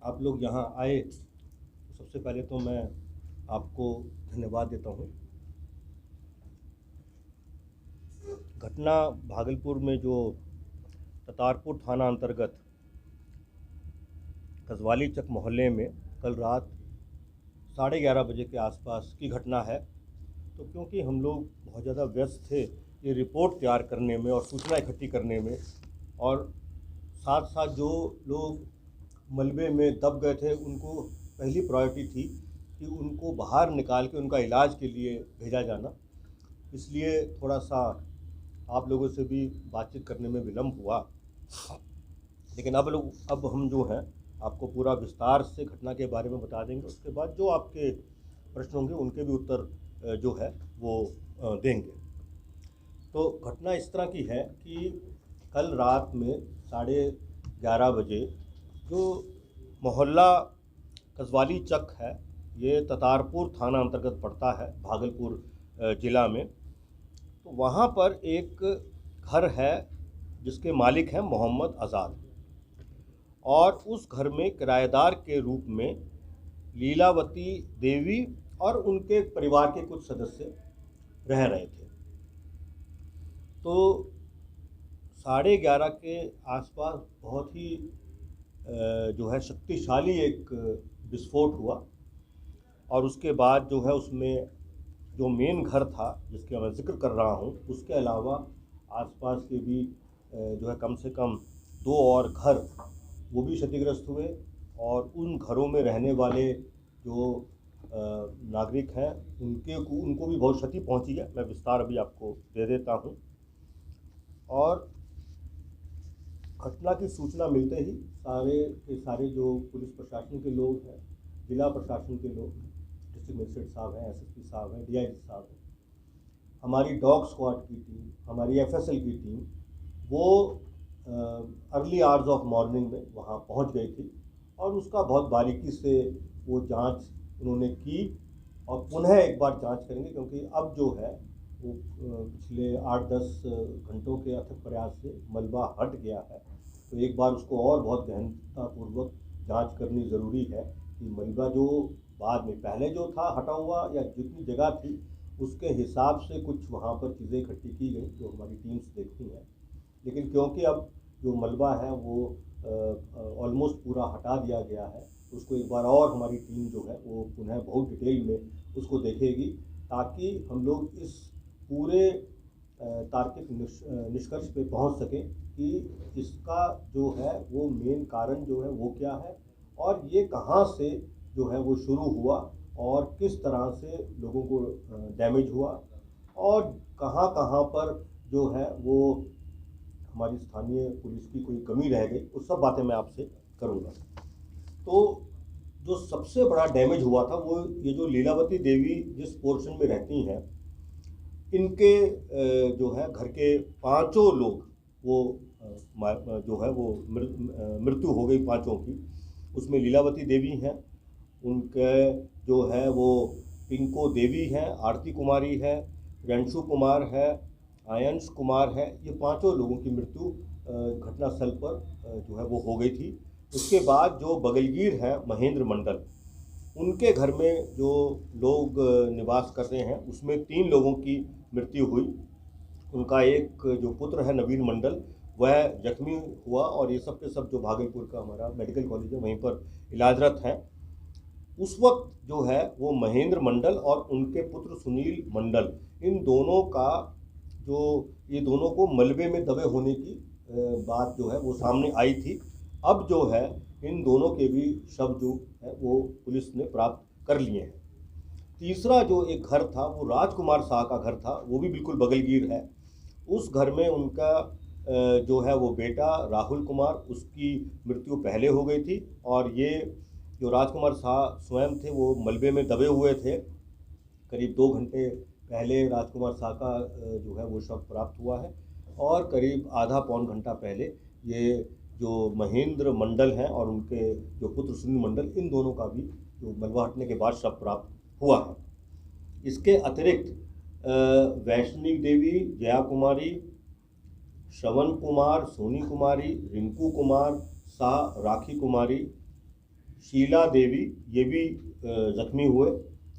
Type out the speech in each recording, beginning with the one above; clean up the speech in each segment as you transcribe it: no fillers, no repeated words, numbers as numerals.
आप लोग यहाँ आए, सबसे पहले तो मैं आपको धन्यवाद देता हूँ। घटना भागलपुर में जो ततारपुर थाना अंतर्गत कजवाली चक मोहल्ले में कल रात 11:30 बजे के आसपास की घटना है। तो क्योंकि हम लोग बहुत ज़्यादा व्यस्त थे ये रिपोर्ट तैयार करने में और सूचना इकट्ठी करने में, और साथ साथ जो लोग मलबे में दब गए थे उनको पहली प्रायोरिटी थी कि उनको बाहर निकाल के उनका इलाज के लिए भेजा जाना, इसलिए थोड़ा सा आप लोगों से भी बातचीत करने में विलम्ब हुआ। लेकिन अब हम जो हैं आपको पूरा विस्तार से घटना के बारे में बता देंगे। उसके बाद जो आपके प्रश्न होंगे उनके भी उत्तर जो है वो देंगे। तो घटना इस तरह की है कि कल रात में 11:30 बजे जो मोहल्ला कजवाली चक है, ये ततारपुर थाना अंतर्गत पड़ता है भागलपुर ज़िला में। तो वहाँ पर एक घर है जिसके मालिक हैं मोहम्मद आज़ाद, और उस घर में किराएदार के रूप में लीलावती देवी और उनके परिवार के कुछ सदस्य रह रहे थे। तो 11:30 के आसपास बहुत ही जो है शक्तिशाली एक विस्फोट हुआ, और उसके बाद जो है उसमें जो मेन घर था जिसका मैं जिक्र कर रहा हूँ, उसके अलावा आसपास के भी जो है कम से कम 2 और घर वो भी क्षतिग्रस्त हुए, और उन घरों में रहने वाले जो नागरिक हैं उनको भी बहुत क्षति पहुंची है। मैं विस्तार अभी आपको दे देता हूं। और घटना की सूचना मिलते ही सारे के सारे जो पुलिस प्रशासन के लोग हैं, जिला प्रशासन के लोग हैं, डिस्ट्रिक्ट मजिस्ट्रेट साहब हैं, एसएसपी साहब हैं, डीआईजी साहब हैं, हमारी डॉग स्क्वाड की टीम, हमारी एफएसएल की टीम, वो अर्ली आवर्स ऑफ मॉर्निंग में वहाँ पहुँच गई थी, और उसका बहुत बारीकी से वो जांच उन्होंने की, और पुनः एक बार जांच करेंगे, क्योंकि अब जो है वो पिछले 8-10 घंटों के अथक प्रयास से मलबा हट गया है। तो एक बार उसको और बहुत गहनतापूर्वक जांच करनी ज़रूरी है कि मलबा जो बाद में पहले जो था हटा हुआ या जितनी जगह थी उसके हिसाब से कुछ वहाँ पर चीज़ें इकट्ठी की गई जो हमारी टीम्स देखती हैं। लेकिन क्योंकि अब जो मलबा है वो ऑलमोस्ट पूरा हटा दिया गया है, उसको एक बार और हमारी टीम जो है वो पुनः बहुत डिटेल में उसको देखेगी, ताकि हम लोग इस पूरे तार्किक निष्कर्ष पे पहुंच सकें कि इसका जो है वो मेन कारण जो है वो क्या है, और ये कहाँ से जो है वो शुरू हुआ, और किस तरह से लोगों को डैमेज हुआ, और कहाँ कहाँ पर जो है वो हमारी स्थानीय पुलिस की कोई कमी रह गई, वो सब बातें मैं आपसे करूँगा। तो जो सबसे बड़ा डैमेज हुआ था वो ये जो लीलावती देवी जिस पोर्शन में रहती हैं, इनके जो है घर के पांचों लोग वो जो है वो मृत्यु हो गई पांचों की। उसमें लीलावती देवी हैं, उनके जो है वो पिंको देवी हैं, आरती कुमारी है, रंशु कुमार है, आयंश कुमार है। ये पांचों लोगों की मृत्यु घटनास्थल पर जो है वो हो गई थी। उसके बाद जो बगलगीर है महेंद्र मंडल, उनके घर में जो लोग निवास करते हैं उसमें 3 लोगों की मृत्यु हुई। उनका एक जो पुत्र है नवीन मंडल, वह जख्मी हुआ, और ये सब के सब जो भागलपुर का हमारा मेडिकल कॉलेज है वहीं पर इलाजरत हैं। उस वक्त जो है वो महेंद्र मंडल और उनके पुत्र सुनील मंडल, इन दोनों का जो ये दोनों को मलबे में दबे होने की बात जो है वो सामने आई थी। अब जो है इन दोनों के भी शव जो है वो पुलिस ने प्राप्त कर लिए हैं। तीसरा जो एक घर था वो राजकुमार शाह का घर था, वो भी बिल्कुल बगलगीर है। उस घर में उनका जो है वो बेटा राहुल कुमार, उसकी मृत्यु पहले हो गई थी, और ये जो राजकुमार शाह स्वयं थे वो मलबे में दबे हुए थे। करीब 2 घंटे पहले राजकुमार शाह का जो है वो शव प्राप्त हुआ है, और करीब आधा पौन घंटा पहले ये जो महेंद्र मंडल हैं और उनके जो पुत्र सुनील मंडल, इन दोनों का भी जो मलबा हटने के बाद शव प्राप्त हुआ है। इसके अतिरिक्त वैष्णवी देवी, जया कुमारी, श्रवण कुमार, सोनी कुमारी, रिंकू कुमार शाह, राखी कुमारी, शीला देवी ये भी जख्मी हुए।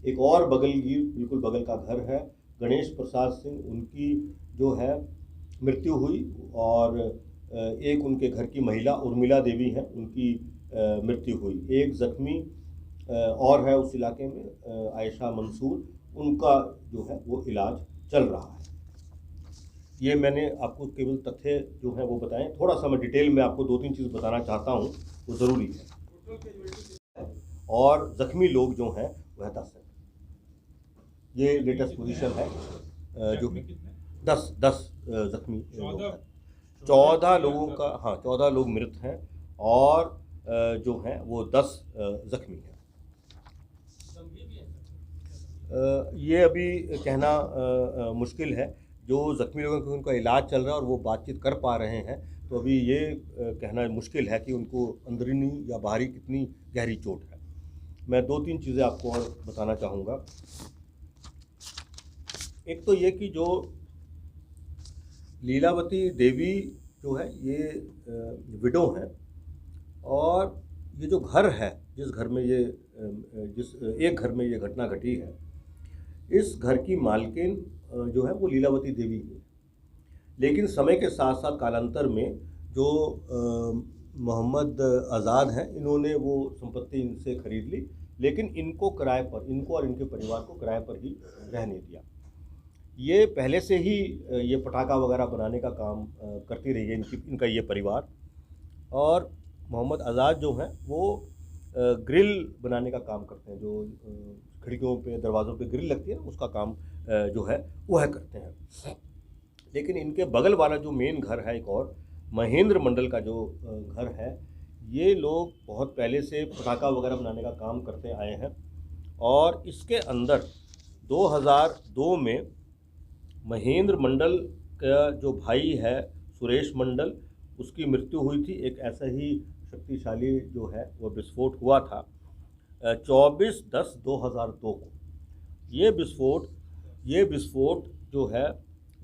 एक और बिल्कुल बगल का घर है गणेश प्रसाद सिंह, उनकी जो है मृत्यु हुई। और एक उनके घर की महिला उर्मिला देवी हैं, उनकी मृत्यु हुई। एक जख्मी और है उस इलाके में आयशा मंसूर, उनका जो है वो इलाज चल रहा है। ये मैंने आपको केवल तथ्य जो है वो बताएं। थोड़ा सा मैं डिटेल में आपको 2-3 चीज़ बताना चाहता हूँ, वो ज़रूरी है। और ज़ख्मी लोग जो हैं वह 10 हैं। ये लेटेस्ट पोजीशन है जो 10 जख्मी 14 लोगों का, हाँ 14 लोग मृत हैं और जो हैं वो 10 जख्मी हैं। ये अभी कहना मुश्किल है। जो ज़ख्मी लोगों का उनका इलाज चल रहा है और वो बातचीत कर पा रहे हैं, तो अभी ये कहना मुश्किल है कि उनको अंदरूनी या बाहरी कितनी गहरी चोट है। मैं 2-3 चीज़ें आपको और बताना चाहूँगा। एक तो ये कि जो लीलावती देवी जो है ये विडो हैं, और ये जो घर है जिस एक घर में ये घटना घटी है, इस घर की मालकिन जो है वो लीलावती देवी है। लेकिन समय के साथ साथ कालांतर में जो मोहम्मद आज़ाद हैं, इन्होंने वो संपत्ति इनसे खरीद ली, लेकिन इनको किराए पर, इनको और इनके परिवार को किराए पर ही रहने दिया। ये पहले से ही ये पटाखा वगैरह बनाने का काम करती रही है इनका ये परिवार। और मोहम्मद आज़ाद जो हैं वो ग्रिल बनाने का काम करते हैं, जो खिड़कियों पे दरवाज़ों पे ग्रिल लगती है उसका काम जो है वह करते हैं। लेकिन इनके बगल वाला जो मेन घर है एक और महेंद्र मंडल का जो घर है, ये लोग बहुत पहले से पटाखा वगैरह बनाने का काम करते आए हैं। और इसके अंदर 2002 में महेंद्र मंडल का जो भाई है सुरेश मंडल, उसकी मृत्यु हुई थी। एक ऐसा ही शक्तिशाली जो है वो विस्फोट हुआ था 24/10/2002 को। ये विस्फोट जो है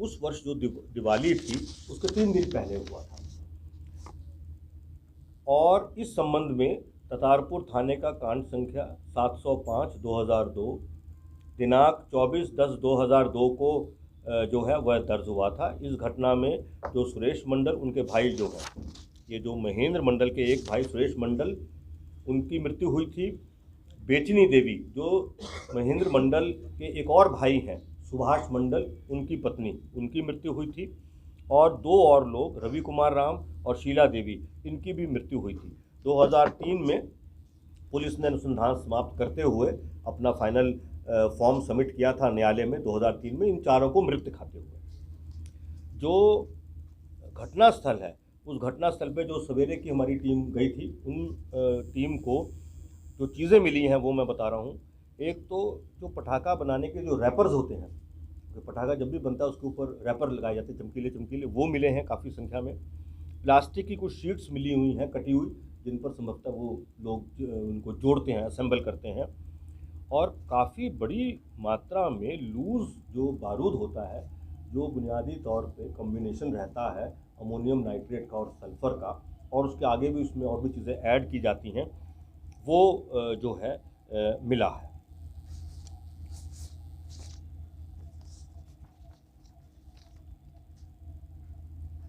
उस वर्ष जो दिवाली थी उसके 3 दिन पहले हुआ था। और इस संबंध में ततारपुर थाने का कांड संख्या 705/2002 दिनांक 24/10/2002 को जो है वह दर्ज हुआ था। इस घटना में जो सुरेश मंडल, उनके भाई जो हैं, ये जो महेंद्र मंडल के एक भाई सुरेश मंडल, उनकी मृत्यु हुई थी। बेचनी देवी जो महेंद्र मंडल के एक और भाई हैं सुभाष मंडल, उनकी पत्नी, उनकी मृत्यु हुई थी। और 2 और लोग रवि कुमार राम और शीला देवी, इनकी भी मृत्यु हुई थी। 2003 में पुलिस ने अनुसंधान समाप्त करते हुए अपना फाइनल फॉर्म सबमिट किया था न्यायालय में 2003 में, इन चारों को मृत दिखाते हुए। जो घटनास्थल है, उस घटनास्थल पे जो सवेरे की हमारी टीम गई थी, उन टीम को जो चीज़ें मिली हैं वो मैं बता रहा हूँ। एक तो जो पटाखा बनाने के जो रैपर्स होते हैं, जो पटाखा जब भी बनता है उसके ऊपर रैपर लगाए जाते हैं चमकीले, वो मिले हैं काफ़ी संख्या में। प्लास्टिक की कुछ शीट्स मिली हुई हैं कटी हुई, जिन पर संभवतः वो लोग उनको जोड़ते हैं, असेंबल करते हैं। और काफ़ी बड़ी मात्रा में लूज़ जो बारूद होता है, जो बुनियादी तौर पे कॉम्बिनेशन रहता है अमोनियम नाइट्रेट का और सल्फ़र का, और उसके आगे भी उसमें और भी चीज़ें ऐड की जाती हैं, वो जो है मिला है।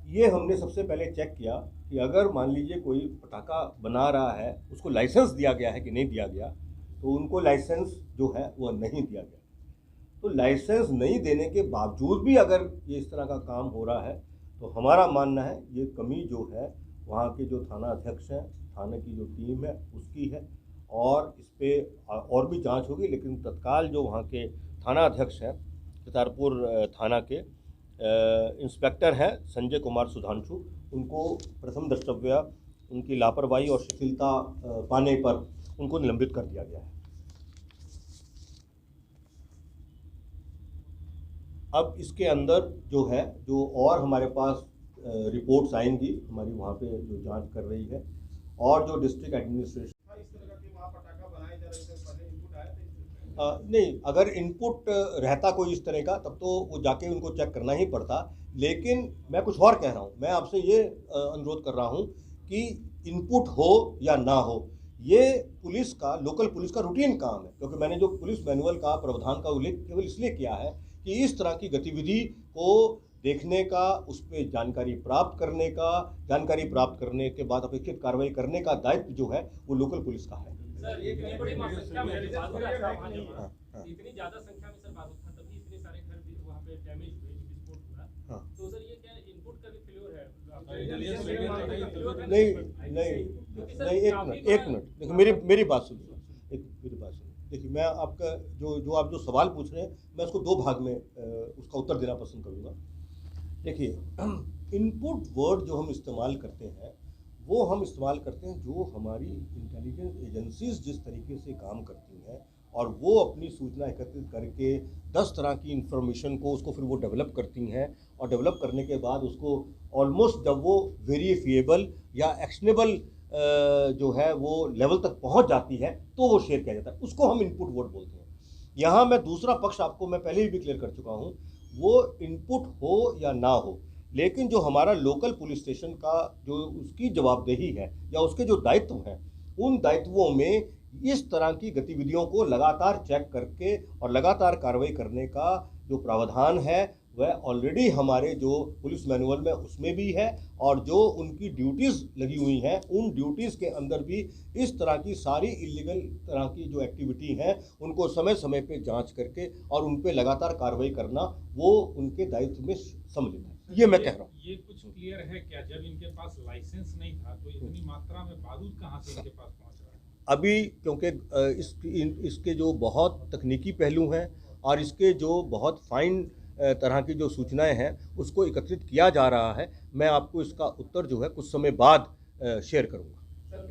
ये हमने सबसे पहले चेक किया कि अगर मान लीजिए कोई पटाखा बना रहा है, उसको लाइसेंस दिया गया है कि नहीं दिया गया, तो उनको लाइसेंस जो है वह नहीं दिया गया। तो लाइसेंस नहीं देने के बावजूद भी अगर ये इस तरह का काम हो रहा है, तो हमारा मानना है ये कमी जो है वहाँ के जो थाना अध्यक्ष हैं, थाने की जो टीम है उसकी है। और इस पर और भी जांच होगी, लेकिन तत्काल जो वहाँ के थाना अध्यक्ष हैं, करतारपुर थाना के इंस्पेक्टर हैं संजय कुमार सुधांशु, उनको प्रथम द्रष्टव्य उनकी लापरवाही और शिथिलता पाने पर उनको निलंबित कर दिया गया है। अब इसके अंदर जो है जो और हमारे पास रिपोर्ट्स आएंगी, हमारी वहाँ पे जो जांच कर रही है, और जो डिस्ट्रिक्ट एडमिनिस्ट्रेशन नहीं, अगर इनपुट रहता कोई इस तरह का, तब तो वो जाके उनको चेक करना ही पड़ता। लेकिन मैं कुछ और कह रहा हूँ, मैं आपसे ये अनुरोध कर रहा हूँ कि इनपुट हो या ना हो, ये पुलिस का, लोकल पुलिस का रूटीन काम है, क्योंकि मैंने जो पुलिस मैनुअल का प्रावधान का उल्लेख केवल इसलिए किया है कि इस तरह की गतिविधि को देखने का, उस पर जानकारी प्राप्त करने का, जानकारी प्राप्त करने के बाद अपेक्षित कार्रवाई करने का दायित्व जो है वो लोकल पुलिस का है। सर, इतनी बड़ी संख्या में हाँ। इतनी ज्यादा संख्या में सर बारूद था, तभी इतने सारे घर भी वहाँ पे डैमेज हुए, विस्फोट हुआ। हाँ। तो सर ये क्या इनपुट का भी फेल्योर है? नहीं, एक मिनट देखिए, मेरी बात सुनिए, मेरी बात सुनिए। देखिए, मैं आपका जो आप सवाल पूछ रहे हैं, मैं उसको दो भाग में उसका उत्तर देना पसंद करूँगा। देखिए, इनपुट वर्ड जो हम इस्तेमाल करते हैं वो हम इस्तेमाल करते हैं जो हमारी इंटेलिजेंस एजेंसीज जिस तरीके से काम करती हैं, और वो अपनी सूचना एकत्रित करके 10 तरह की इंफॉर्मेशन को उसको फिर वो डेवलप करती हैं, और डेवलप करने के बाद उसको ऑलमोस्ट जब वो वेरीफिएबल या एक्शनेबल जो है वो लेवल तक पहुंच जाती है तो वो शेयर किया जाता है, उसको हम इनपुट वर्ड बोलते हैं। यहाँ मैं दूसरा पक्ष आपको मैं पहले भी क्लियर कर चुका हूँ, वो इनपुट हो या ना हो, लेकिन जो हमारा लोकल पुलिस स्टेशन का जो उसकी जवाबदेही है या उसके जो दायित्व हैं, उन दायित्वों में इस तरह की गतिविधियों को लगातार चेक करके और लगातार कार्रवाई करने का जो प्रावधान है वह ऑलरेडी हमारे जो पुलिस मैनुअल में उसमें भी है, और जो उनकी ड्यूटीज़ लगी हुई हैं उन ड्यूटीज़ के अंदर भी इस तरह की सारी इलीगल तरह की जो एक्टिविटी हैं उनको समय समय पे जांच करके और उन पे लगातार कार्रवाई करना वो उनके दायित्व में सम्मिलित है। ये मैं कह रहा हूँ। ये कुछ क्लियर है क्या, जब इनके पास लाइसेंस नहीं था तो इतनी मात्रा में बारूद कहाँ से इनके पास पहुँच रहा है? अभी क्योंकि इसके जो बहुत तकनीकी पहलू हैं और इसके जो बहुत फाइन तरह की जो सूचनाएं हैं उसको एकत्रित किया जा रहा है, मैं आपको इसका उत्तर जो है कुछ समय बाद शेयर करूंगा।